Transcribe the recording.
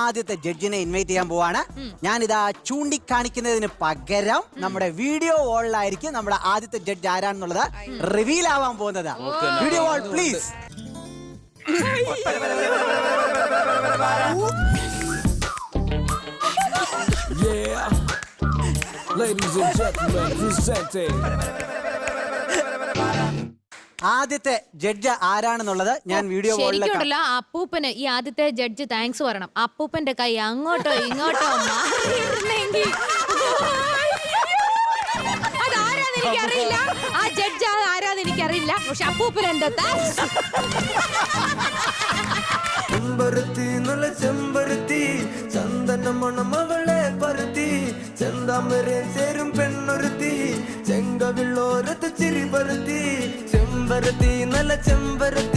ആദ്യത്തെ ജഡ്ജിനെ ഇൻവൈറ്റ് ചെയ്യാൻ പോവാണ്. ഞാനിതാ ചൂണ്ടിക്കാണിക്കുന്നതിന് പകരം നമ്മുടെ വീഡിയോ വാളിലായിരിക്കും നമ്മുടെ ആദ്യത്തെ ജഡ്ജ് ആരാണെന്നുള്ളത് റിവീൽ ആവാൻ പോകുന്നത്. Video wall please. Ladies and gentlemen, presenting. ആദ്യത്തെ ജഡ്ജ് ആരാണെന്നുള്ളത് ഞാൻ വീഡിയോ ശരിക്കുണ്ടല്ലോ അപ്പൂപ്പന് ഈ ആദ്യത്തെ ജഡ്ജ് താങ്ക്സ് പറയണം. അപ്പൂപ്പന്റെ കൈ അങ്ങോട്ടോ ഇങ്ങോട്ടോ മാറിയിരുന്നെങ്കിൽ അതാരാന്ന് എനിക്കറിയില്ല. ആ ജഡ്ജ് ആരാന്ന് എനിക്കറിയില്ല. പക്ഷെ അപ്പൂപ്പൻ എന്റെ താങ്ക്സ്. ചെമ്പരുത്തി നല്ല ചെമ്പരുത്തി ചന്ദന മണമകളെ പരുത്തി ചെന്താമരെ ചേരും പെണ്ണൊരുത്തി ചെങ്കവിള്ളോരത്ത് ചിരി പരുത്തി ചെമ്പരുത്തി നല്ല ചെമ്പരുത്തി